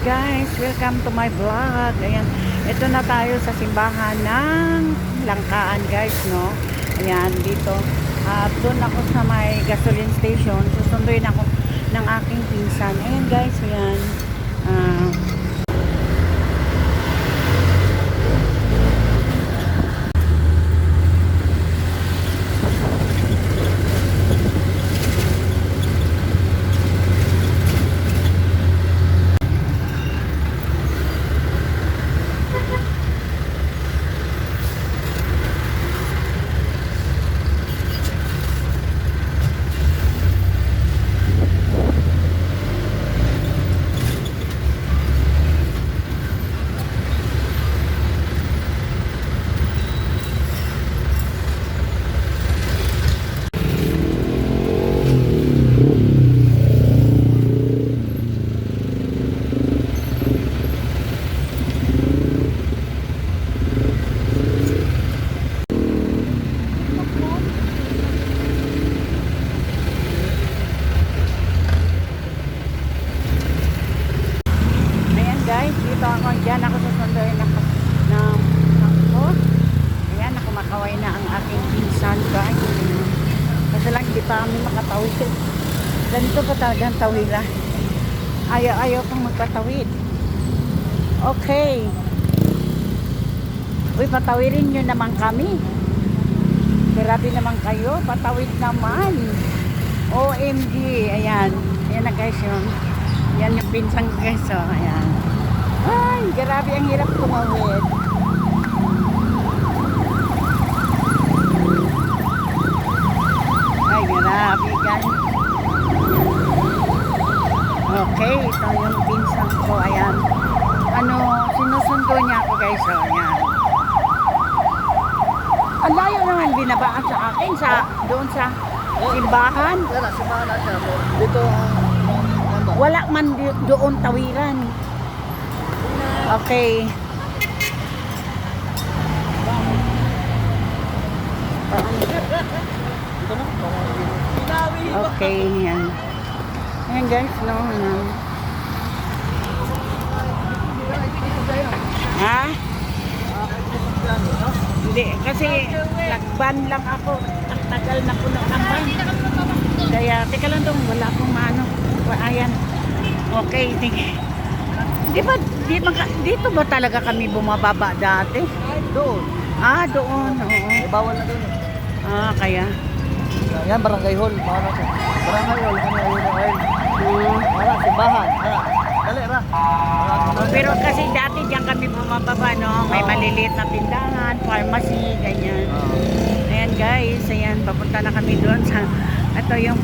guys, welcome to my vlog. Ayan, ito na tayo sa simbahan ng Langkaan guys, no. Ayan, dito. At doon ako sa may gasoline station. Susunduin ako ng aking pinsan. Ayan guys, ayan. Guys, dito ako, dyan ako susunduin ako ako. Ayan, nakumakaway na ang aking pinsan guys. Kasi lang hindi pa kami makatawid. Ganito pa talagang tawila. Ayaw pang magpatawid. Okay. Uy, patawirin nyo naman kami. Grabe naman kayo, patawid naman. OMG, ayan. Ayan na guys yun. Ayan yung pinsan guys, oh, ayan. Ay, grabe ang hirap tumawid. Ay, grabe guys. Okay, ito yung pinsan ko. Ayan. Sinusundo niya ako guys. Oh, ayan. Ang layo naman binabaan sa akin. Doon sa simbahan. Simbahan na siya. Dito wala man doon tawiran. Okay. Okay, yan. Ayan guys, no. Ha? Hindi, kasi nagban lang ako. Ang tagal na puno ng ban. Kaya, teka lang dong, wala akong maano. Ayan. Okay, sige. Dito ba talaga kami bumababa dati? doon. Doon, oo. Bawal na doon. Kaya. Yan, barangay hall. Barangay hall. Kanya yun na oil. Wala, simbahan. Dali, ra. Pero kasi dati diyan kami bumababa, no? May maliliit na tindahan, pharmacy, ganyan. Ayan guys, ayan, papunta na kami doon sa, ito yung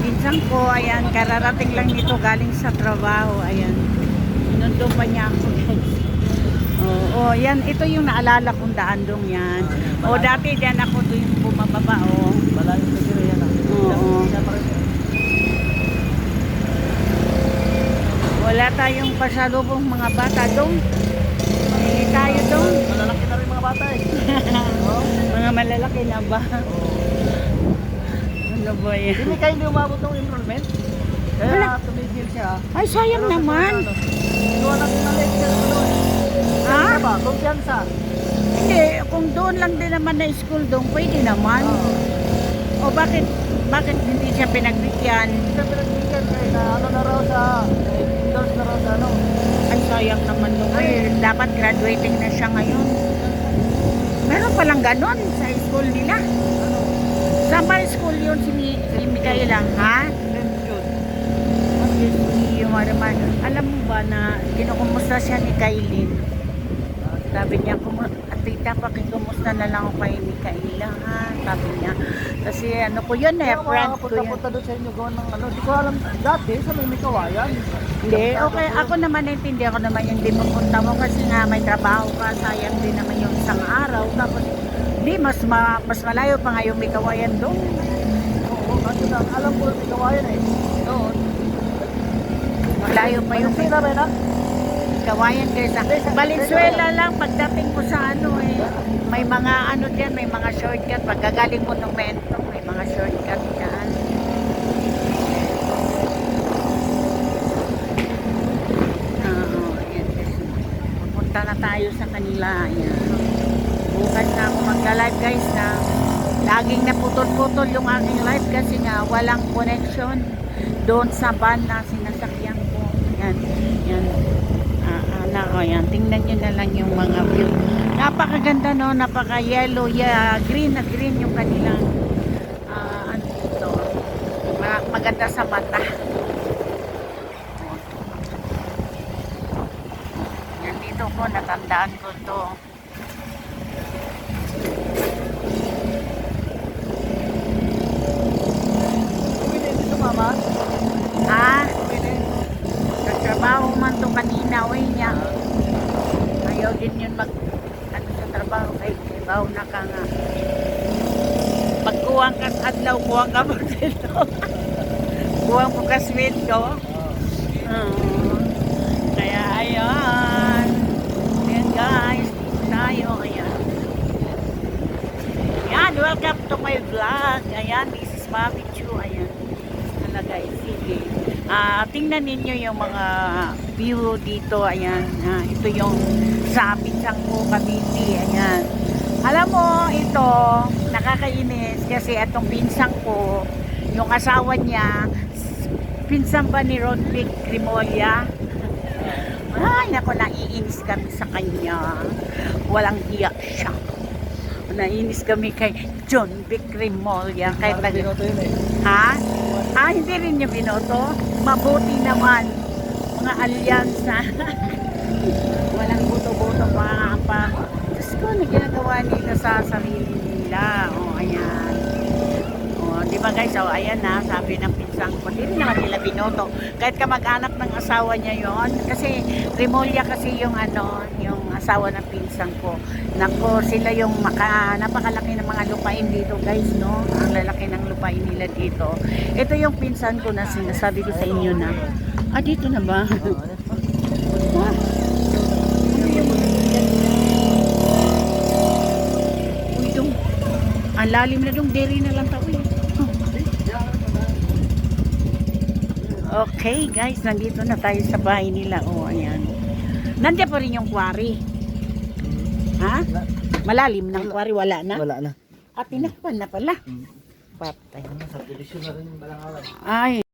pinsan ko, ayan, kararating lang nito galing sa trabaho, ayan. Sinundo pa niya ako guys. Oo, yan, ito yung naalala kong daan dong yan. Dati diyan ako doon yung bumababa, Malayo sa sila yan. Oo. Wala tayong pasalubong mga bata dong. Hindi tayo dong. Malalaki na rin mga bata eh. Mga malalaki na ba? Ano ba yan? Hindi kayo hindi umabot ng enrollment. Kaya tumigil siya. Ay, sayang naman. Doon lang na lecture doon. Ha? Ba? Kumpiyansa. Hindi, kung doon lang din naman na school doon, pwede naman. O bakit hindi siya pinagbigyan? Siya pinagbigyan kaya na ano na raw sa endorse na raw sa ano. Ay, sayang naman nung dapat graduating na siya ngayon. Meron palang ganon sa school nila. Saan ba school yun si Micaela? Ha? Alam mo ba na kinukumusta siya ni Kailin? Sabi niya, tita, pakikumusta na lang ako kay Micaela, ha? Sabi niya. Kasi ano ko yun friend ko yun. Punta doon sa inyo gawa ng ano. Di ko alam dati sa may Kawayan. Hindi, okay. Ako naman naintindihan ko naman yung di pupunta mo kasi nga may trabaho ka. Sayang din naman yung isang araw. Tapos, di, mas malayo pa nga yung may Kawayan doon. Oo, kasi alam ko may Kawayan eh. Doon. Malayo pa yung Sila rin ha? Kawayan kaysa Valenzuela lang pagdating mo sa may mga diyan, may mga shortcut pagkagaling mo ng Mentong, may mga shortcut diyan. nila. Ayan. Bukas na ako magla-live guys na laging naputol-putol yung aking live kasi nga walang connection doon sa van na sinasakyan ko. Yan. Yan. Yan. Tingnan nyo na lang yung mga view. Napakaganda no, napaka yellow, yeah, green na green yung kanilang ano ito. Maganda sa mata. Yan dito ko, natandaan ko to. Mama? Ha? Nagtrabaho man to kanina, oy niya. Ayaw din yun ano sa trabaho kay trabaho na ka nga. Pagkuwang kas adlaw, kuwang ka mo dito. Kuwang mo kas window. Kaya ayan. Ayan guys, dito tayo. Ayan. Ayan, welcome to my vlog. Ayan, this is Mami Chu. Ayan. Guys, sige. Tingnan ninyo yung mga view dito. Ayan. Ito yung sa Pinsang ko, Cavite. Ayan. Alam mo, ito, nakakainis kasi itong pinsang ko, yung asawa niya, pinsang ba ni Roderick Crimolia? Ay, naku, naiinis kami sa kanya. Walang hiya siya. Naiinis kami kay John Vic Crimolia. Ha? Hindi rin niya binoto. Mabuti naman. Mga alyansa. Walang boto-boto pa. Diyos ko, na ginagawa nila sa sarili nila. O, ayan. O, di ba guys? O, ayan na. Sabi ng pinsang ko. Hindi rin naman nila binoto. Kahit kamag-anak ng asawa niya yon. Kasi, Remolia kasi yung ano, yung asawa ng pinsang ko. Nako, sila yung napakalaki ng mga lupain dito guys, no? Ang lalaki ng lupain nila dito. Ito yung pinsan ko na sinasabi ko sa inyo na. Dito na ba? Uy, itong ang lalim na dong dairy na lang tao eh. Okay guys, nandito na tayo sa bahay nila. Ayan. Nandiyan pa rin yung quarry. Ha? Malalim ng quarry, wala na? Wala na. Tinakpan na pala. Patay. Sa pulisyon na rin balang away. Ay.